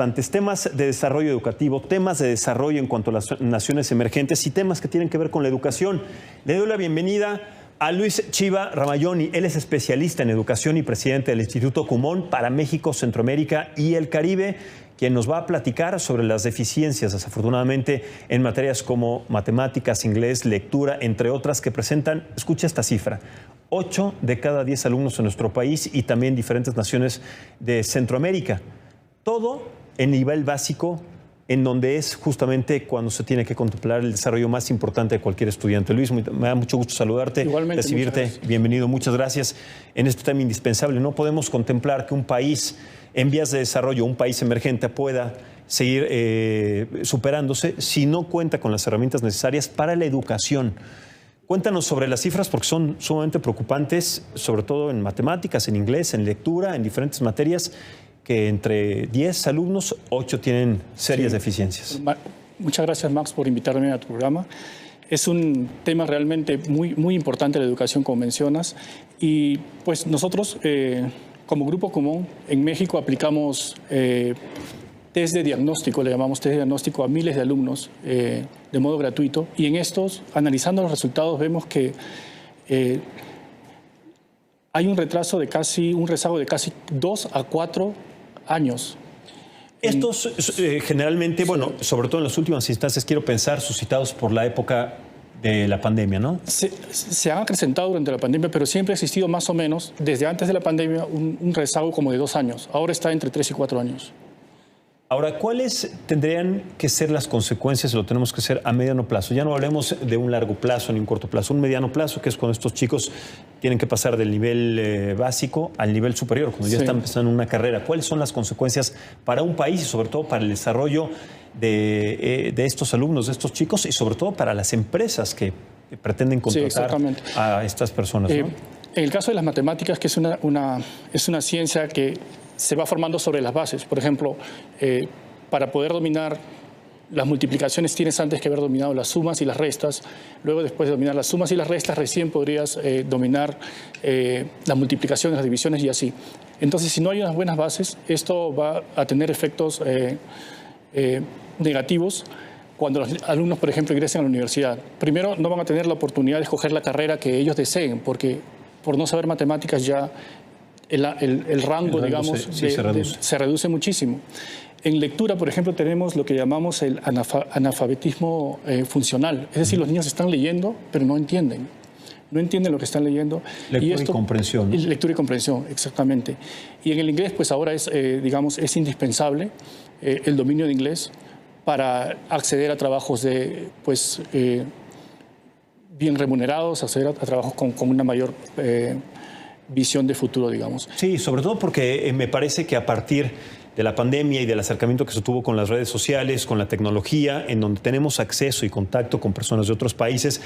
Temas de desarrollo educativo, temas de desarrollo en cuanto a las naciones emergentes y temas que tienen que ver con la educación. Le doy la bienvenida a Luis Chiva Ramayoni. Él es especialista en educación y presidente del Instituto Kumon para México, Centroamérica y el Caribe, quien nos va a platicar sobre las deficiencias, desafortunadamente, en materias como matemáticas, inglés, lectura, entre otras, que presentan, escucha esta cifra, 8 de cada 10 alumnos en nuestro país y también diferentes naciones de Centroamérica. Todo en nivel básico, en donde es justamente cuando se tiene que contemplar el desarrollo más importante de cualquier estudiante. Luis, me da mucho gusto saludarte, igualmente, recibirte. Bienvenido, muchas gracias en este tema indispensable. No podemos contemplar que un país en vías de desarrollo, un país emergente, pueda seguir superándose si no cuenta con las herramientas necesarias para la educación. Cuéntanos sobre las cifras porque son sumamente preocupantes, sobre todo en matemáticas, en inglés, en lectura, en diferentes materias, que entre 10 alumnos, 8 tienen serias deficiencias. Muchas gracias, Max, por invitarme a tu programa. Es un tema realmente muy importante, la educación, como mencionas. Y pues nosotros, como Grupo Kumon, en México aplicamos test de diagnóstico, le llamamos test de diagnóstico a miles de alumnos de modo gratuito. Y en estos, analizando los resultados, vemos que hay un rezago de casi 2 a 4 años. Estos generalmente, bueno, sobre todo en las últimas instancias, quiero pensar, suscitados por la época de la pandemia, ¿no? Se han acrecentado durante la pandemia, pero siempre ha existido más o menos, desde antes de la pandemia, un rezago como de 2 años. Ahora está entre 3 y 4 años. Ahora, ¿cuáles tendrían que ser las consecuencias? Lo tenemos que hacer a mediano plazo. Ya no hablemos de un largo plazo ni un corto plazo. Un mediano plazo, que es cuando estos chicos tienen que pasar del nivel básico al nivel superior, cuando ya están empezando una carrera. ¿Cuáles son las consecuencias para un país y sobre todo para el desarrollo de estos alumnos, de estos chicos y sobre todo para las empresas que pretenden contratar a estas personas, ¿no? En el caso de las matemáticas, que es una ciencia que se va formando sobre las bases. Por ejemplo, para poder dominar las multiplicaciones tienes antes que haber dominado las sumas y las restas. Luego, después de dominar las sumas y las restas, recién podrías dominar las multiplicaciones, las divisiones y así. Entonces, si no hay unas buenas bases, esto va a tener efectos negativos cuando los alumnos, por ejemplo, ingresen a la universidad. Primero, no van a tener la oportunidad de escoger la carrera que ellos deseen, porque por no saber matemáticas ya el rango, digamos, se reduce muchísimo. En lectura, por ejemplo, tenemos lo que llamamos el analfabetismo funcional. Es decir, los niños están leyendo, pero no entienden. No entienden lo que están leyendo. Lectura y comprensión, ¿no? Lectura y comprensión, exactamente. Y en el inglés, pues ahora es indispensable el dominio de inglés para acceder a trabajos bien remunerados, acceder a trabajos con una mayor visión de futuro, digamos. Sí, sobre todo porque me parece que a partir de la pandemia y del acercamiento que se tuvo con las redes sociales, con la tecnología, en donde tenemos acceso y contacto con personas de otros países,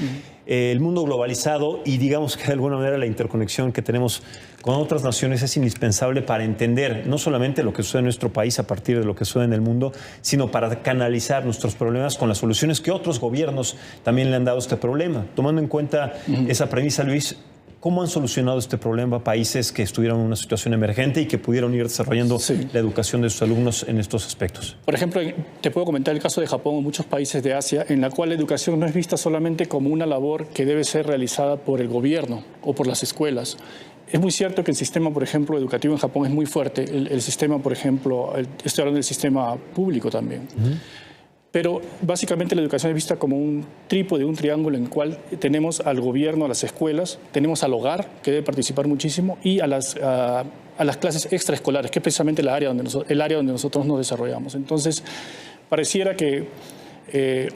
el mundo globalizado y digamos que de alguna manera la interconexión que tenemos con otras naciones es indispensable para entender no solamente lo que sucede en nuestro país a partir de lo que sucede en el mundo, sino para canalizar nuestros problemas con las soluciones que otros gobiernos también le han dado a este problema. Tomando en cuenta esa premisa, Luis, ¿cómo han solucionado este problema países que estuvieron en una situación emergente y que pudieron ir desarrollando la educación de sus alumnos en estos aspectos? Por ejemplo, te puedo comentar el caso de Japón o muchos países de Asia, en la cual la educación no es vista solamente como una labor que debe ser realizada por el gobierno o por las escuelas. Es muy cierto que el sistema, por ejemplo, educativo en Japón es muy fuerte. El sistema, por ejemplo, estoy hablando del sistema público también. Pero básicamente la educación es vista como un trípode, un triángulo en el cual tenemos al gobierno, a las escuelas, tenemos al hogar, que debe participar muchísimo, y a las clases extraescolares, que es precisamente el área donde nosotros nos desarrollamos. Entonces, pareciera que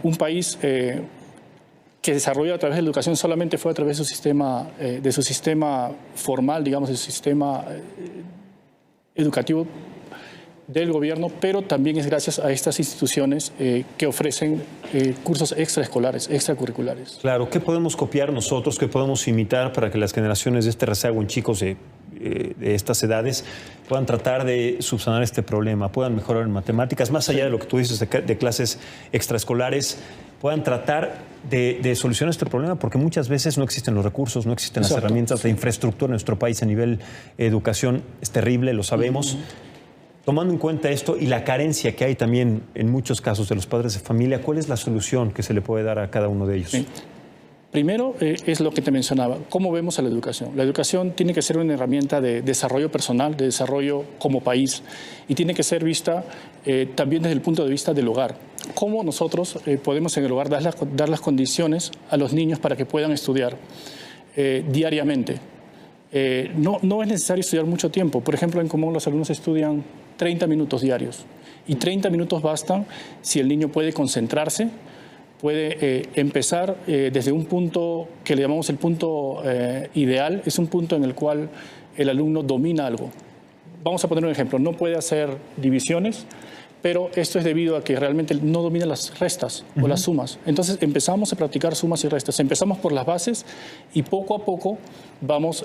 un país que desarrolla a través de la educación solamente fue a través de su sistema formal, digamos, de su sistema educativo del gobierno, pero también es gracias a estas instituciones que ofrecen cursos extraescolares, extracurriculares. Claro, ¿qué podemos copiar nosotros, qué podemos imitar para que las generaciones de este rezago en chicos de estas edades puedan tratar de subsanar este problema, puedan mejorar en matemáticas, más allá de lo que tú dices de clases extraescolares, puedan tratar de solucionar este problema, porque muchas veces no existen los recursos, no existen las herramientas, la infraestructura en nuestro país a nivel educación es terrible, lo sabemos. Tomando en cuenta esto y la carencia que hay también en muchos casos de los padres de familia, ¿cuál es la solución que se le puede dar a cada uno de ellos? Sí. Primero es lo que te mencionaba, ¿cómo vemos a la educación? La educación tiene que ser una herramienta de desarrollo personal, de desarrollo como país, y tiene que ser vista también desde el punto de vista del hogar. ¿Cómo nosotros podemos en el hogar dar las condiciones a los niños para que puedan estudiar diariamente? No es necesario estudiar mucho tiempo. Por ejemplo, en Común los alumnos estudian 30 minutos diarios, y 30 minutos bastan si el niño puede concentrarse, puede empezar desde un punto que le llamamos el punto ideal. Es un punto en el cual el alumno domina algo. Vamos a poner un ejemplo, no puede hacer divisiones, pero esto es debido a que realmente no domina las restas o las sumas. Entonces empezamos a practicar sumas y restas. Empezamos por las bases y poco a poco vamos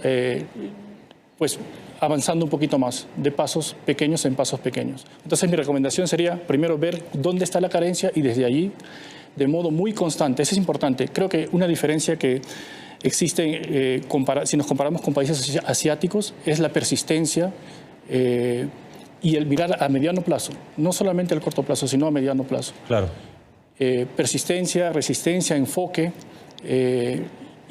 pues avanzando un poquito más, de pasos pequeños en pasos pequeños. Entonces mi recomendación sería primero ver dónde está la carencia y desde allí, de modo muy constante. Eso es importante. Creo que una diferencia que existe si nos comparamos con países asiáticos es la persistencia y el mirar a mediano plazo, no solamente al corto plazo, sino a mediano plazo. Claro. Persistencia, resistencia, enfoque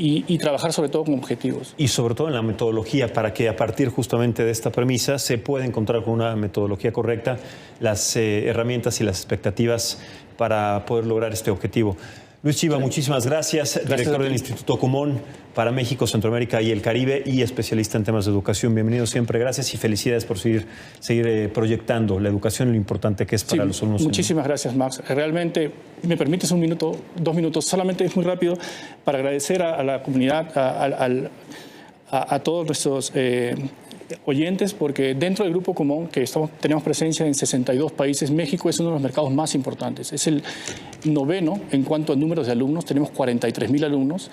y trabajar sobre todo con objetivos. Y sobre todo en la metodología, para que a partir justamente de esta premisa se pueda encontrar con una metodología correcta las herramientas y las expectativas para poder lograr este objetivo. Luis Chiva, muchísimas gracias, director del Instituto Kumon para México, Centroamérica y el Caribe y especialista en temas de educación. Bienvenido siempre, gracias y felicidades por seguir proyectando la educación y lo importante que es para los alumnos. Muchísimas gracias, Max. Realmente, ¿me permites un minuto, 2 minutos? Solamente es muy rápido para agradecer a la comunidad, a todos nuestros oyentes, porque dentro del Grupo Kumon, que tenemos presencia en 62 países, México es uno de los mercados más importantes. Es el 9º en cuanto a números de alumnos, tenemos 43.000 alumnos,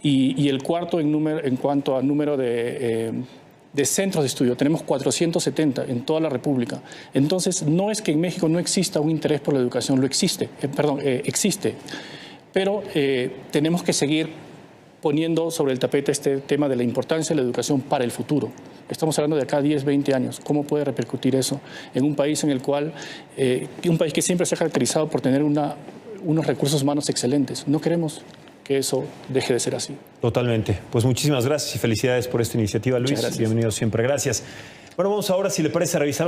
y el cuarto en cuanto a número de centros de estudio, tenemos 470 en toda la República. Entonces, no es que en México no exista un interés por la educación, existe, pero tenemos que seguir poniendo sobre el tapete este tema de la importancia de la educación para el futuro. Estamos hablando de acá 10, 20 años. ¿Cómo puede repercutir eso en un país en el cual, un país que siempre se ha caracterizado por tener unos recursos humanos excelentes? No queremos que eso deje de ser así. Totalmente. Pues muchísimas gracias y felicidades por esta iniciativa, Luis. Bienvenido siempre. Gracias. Bueno, vamos ahora, si le parece, a revisar